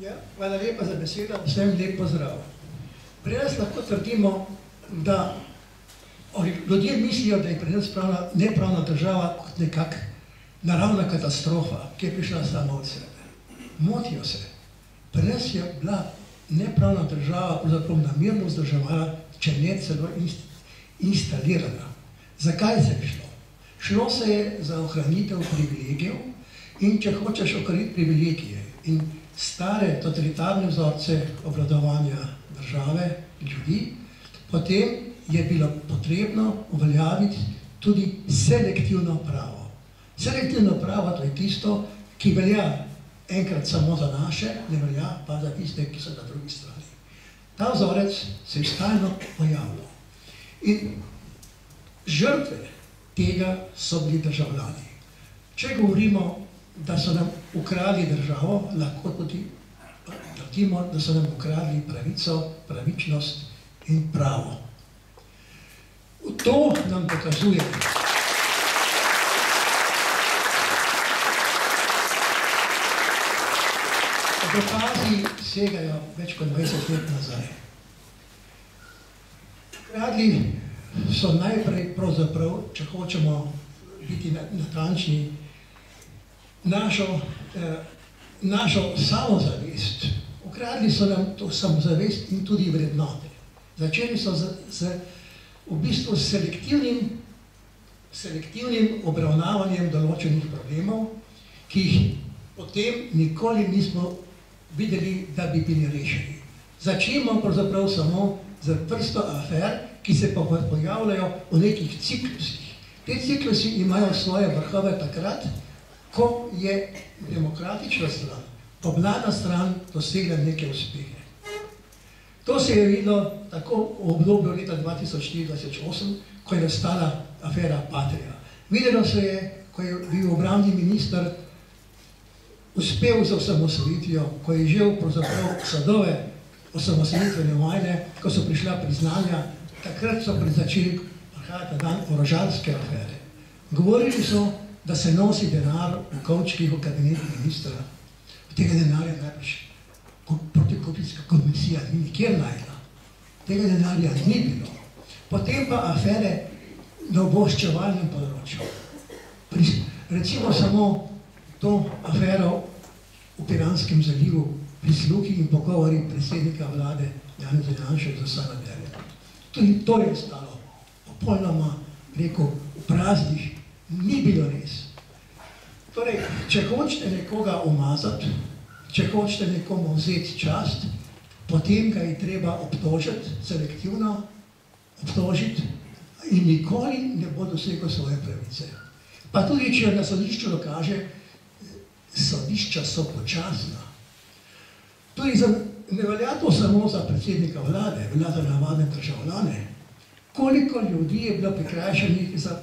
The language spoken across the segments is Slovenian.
Ja, hvala lepa za besedo, vsem lep pozdrav. Pri nas lahko trdimo, da ljudje mislijo, da je pri nas nepravna država kot nekak naravna katastrofa, ki je prišla sama od sebe. Motijo se. Pri nas je bila nepravna država pravzaprav namerno vzdrževala, če ne celo instalirana. Zakaj se je šlo? Šlo se je za ohranitev privilegijev in če hočeš ohraniti privilegije in stare totalitarne vzorce obvladovanja države, ljudi, potem je bilo potrebno uveljaviti tudi selektivno pravo. Selektivno pravo to je tisto, ki velja enkrat samo za naše, ne velja pa za tiste, ki so na drugi strani. Ta vzorec se je stalno pojavljal. In žrtve tega so bili državljani. Če govorimo, da so nam ukradli državo, lahko tudi trdimo, da so nam ukradli pravico, pravičnost in pravo. To nam dokazuje, dokazi segajo več kot 20 let nazaj. Ukradli so najprej pravzaprav, če hočemo biti natančni, našo samozavest. Ukradli so nam to samozavest in tudi vrednote. Začeli so v bistvu s selektivnim obravnavanjem določenih problemov, ki jih potem nikoli nismo videli, da bi bili rešeni. Začnimo pravzaprav samo z vrsto afer, ki se pa pojavljajo v nekih ciklusih. Te ciklusi imajo svoje vrhove takrat, ko je demokratična stran, vladna stran dosegla neke uspehe. To se je videlo tako v obdobju leta 2004-2008, ko je nastala afera Patria. Videlo se je, ko je bil obrambni minister uspel z osamosvojitvijo, ko je žel pravzaprav sadove osamosvojitvene vojne, ko so prišla priznanja, takrat so začeli prihajati na dan orožarske afere. Govorili so, da se nosi denar v kovčkih v kabinetu ministra. Tega denarja najprej protikopijska komisija ni nikjer najdla. Tega denarja ni bilo. Potem pa afere na obveščevalnem področju. Recimo samo to afero v Piranskem zalivu, prisluhi in pogovori predsednika vlade Janeza Janše z Sanaderjem. Tudi to je ostalo popolnoma, rekel, v praznih. Ni bilo res. Torej, če hočete nekoga umazati, če hočete nekomu vzeti čast, potem ga je treba obtožiti, selektivno obtožiti in nikoli ne bo dosegel svoje pravice. Pa tudi, če na sodišču dokaže, sodišča so počasna. Tudi ne velja to samo za predsednika vlade, velja za navadne državljane. Koliko ljudi je bilo prikrajšanih za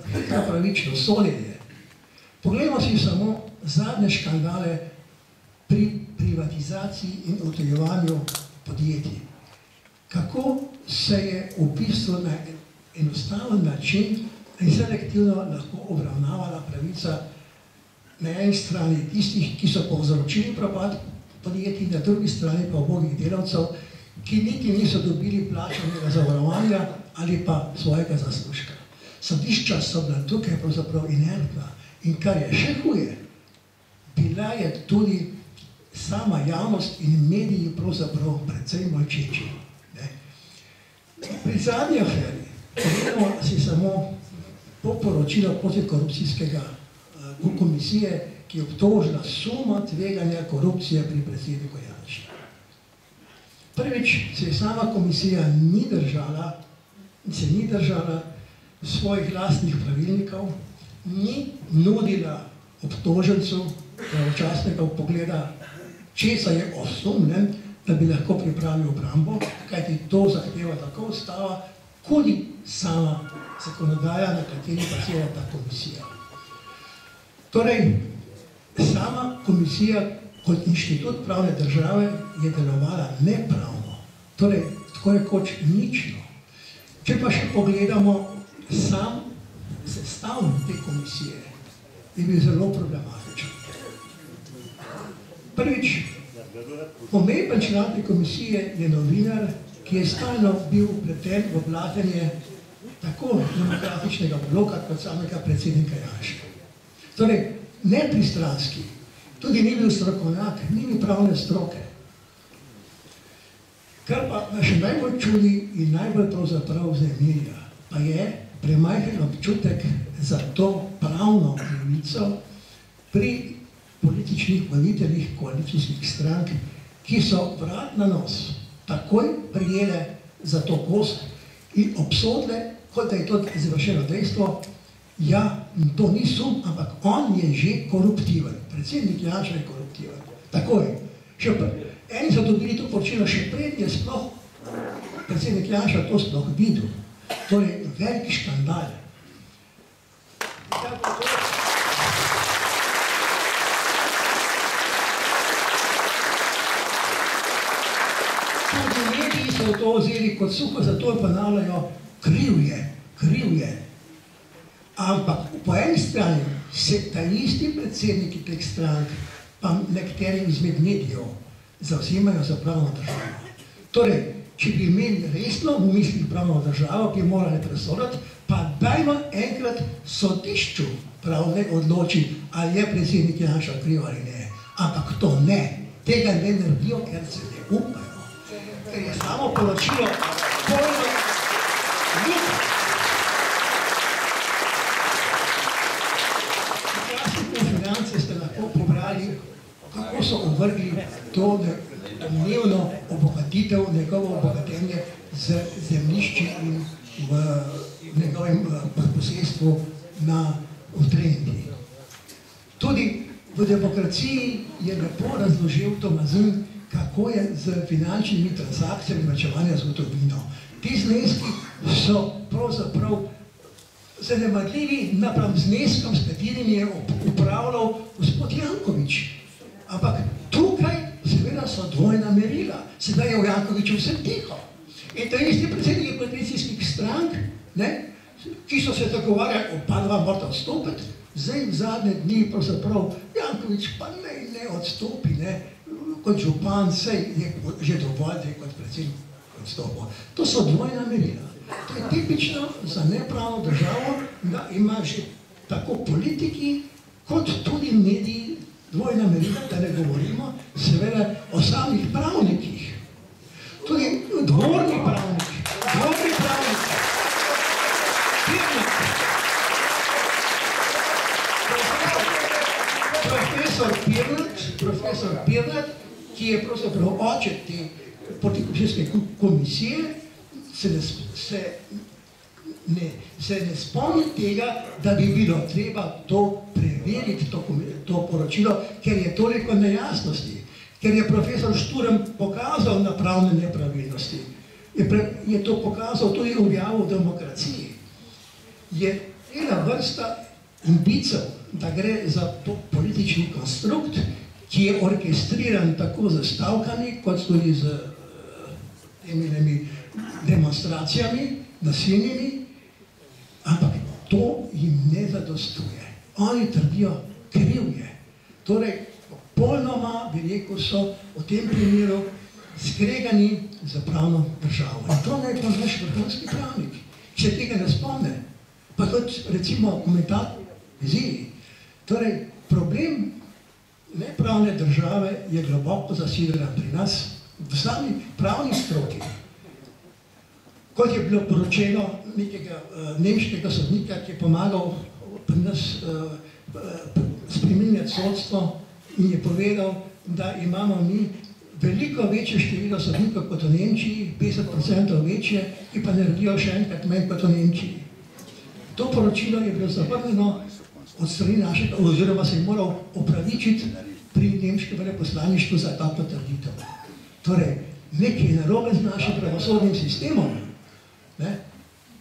pravično sojenje. Poglejmo si samo zadnje škandale pri privatizaciji in odtujevanju podjetij. Kako se je v bistvu na enostaven način in selektivno lahko obravnavala pravica na eni strani tistih, ki so povzročili propad podjetij, na drugi strani pa ubogih delavcev, ki niti niso dobili plačanega zavarovanja ali pa svojega zaslužka. Sodišča so bila tukaj pravzaprav inertna in kar je še huje, bila je tudi sama javnost in mediji pravzaprav precej molčeči. Pri zadnji aferi, pogledamo si samo poročilo protikorupcijskega komisije, ki je obtožila suma tveganja korupcije pri predsedniku Janši. Prvič, se sama komisija ni držala svojih lastnih pravilnikov, ni nudila obtožencu pravočasnega vpogleda, česa je osumljen, da bi lahko pripravil obrambo, kajti to zahteva tako ustava, kot sama zakonodaja, na kateri basira ta komisija. Torej, sama komisija kot inštitut pravne države je delovala nepravno, torej tako rekoč nično. Če pa še pogledamo sam sestav te komisije, je bil zelo problematičen. Prvič, Pomemben član te komisije je novinar, ki je stalno bil vpleten v blatenje tako demokratičnega bloka kot samega predsednika Janše. Torej, nepristranski, tudi ni bil strokovnjak, ni bil pravne stroke. Kar pa še najbolj čudi in najbolj pravzaprav vznemirja, pa je premajhen občutek za to pravno krivico pri političnih voditeljih koalicijskih strank, ki so vrat na nos takoj prijele za to kost in obsodile, kot da je to izvršeno dejstvo, ja, to ni sum, ampak on je že koruptiven. Predsednik Janša je koruptiven. Takoj. Eni so dobili to poročilo še pred, je sploh predsednik Janša to sploh videl. Torej, veliki škandal. Tudi mediji so to vzeli kot suho, zato ponavljajo, kriv je. Ampak po eni strani se ta isti predsedniki teh strank, pa nekateri izmed medijev, zavzemajo za pravno državo. Torej, če bi imeli resno v mislih pravno državo, bi morali presoditi, pa dajmo enkrat sodišču pravne odloči, ali je predsednik Janša kriv ali ne. Ampak to ne. Tega ne naredijo, ker se ne upajo. Ker je samo poročilo polno ljudi. Včasih Finance ste lahko pobrali, kako so ovrgli to domnevno obogatitev, njegovo obogatenje z zemljišči in v njegovem posestvu v Trenti. Tudi v demokraciji je lepo razložil Tomazin, kako je z finančnimi transakcijami vračevanja z gotovino. Ti zneski so pravzaprav zanemarljivi napram zneskom, s katerimi je upravljal gospod Janković. Ampak tukaj seveda so dvojna merila. Sedaj je v Jankoviću vse tiho. In ta isti predsedniki koalicijskih strank, ki so se dogovarjali, oba dva morata odstopiti, zdaj v zadnje dni pravzaprav Janković pa ne odstopi, kot župan, sej je že dovolj, da je kot predsednik odstopil. To so dvojna merila. To je tipično za nepravno državo, da ima že tako politiki, kot tudi mediji dvojna merila, da ne govorimo seveda o samih pravnikih. Tudi dvorni pravniki, profesor Pirnat, ki je pravzaprav oče te protikorupcijske komisije, se ne spomni tega, da bi bilo treba to preveriti, to poročilo, ker je toliko nejasnosti, ker je profesor Šturm pokazal na pravne nepravilnosti, je to pokazal tudi objavo v demokraciji. Je ena vrsta indicev, da gre za politični konstrukt, ki je orkestriran tako z stavkami, kot tudi z demonstracijami, nasilnimi, ampak to jim ne zadostuje. Oni trdijo, kriv je. Torej, popolnoma, bi rekel, so v tem primeru skregani za pravno državo. In to naj pa naš vrhunski pravnik, če tega ne spomne. Pa kot recimo komentator viziji. Torej, problem nepravne države je globoko zasidran pri nas, v sami pravni stroki. Kot je bilo poročeno nekega nemškega sodnika, ki je pomagal pri nas spreminjati sodstvo in je povedal, da imamo mi veliko večje število sodnikov kot v Nemčiji, 50% večje, ki pa naredijo še enkrat manj kot v Nemčiji. To poročilo je bilo zavrnjeno od strani našega, oziroma se je moral opravičiti pri nemškem veleposlaništvu za ta potrditev. Torej, nekaj je narobe z našim pravosodnim sistemom.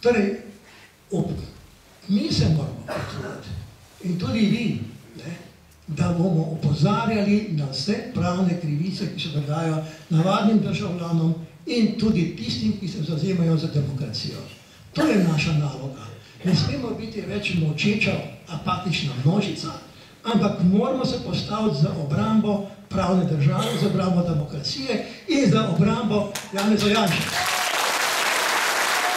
Torej, mi se moramo potruditi, in tudi vi, da bomo opozarjali na vse pravne krivice, ki se dogajajo navadnim državljanom in tudi tistim, ki se zavzemajo za demokracijo. To je naša naloga. Ne smemo biti več molčeča, apatična množica, ampak moramo se postaviti za obrambo pravne države, za obrambo demokracije in za obrambo Janeza Janše.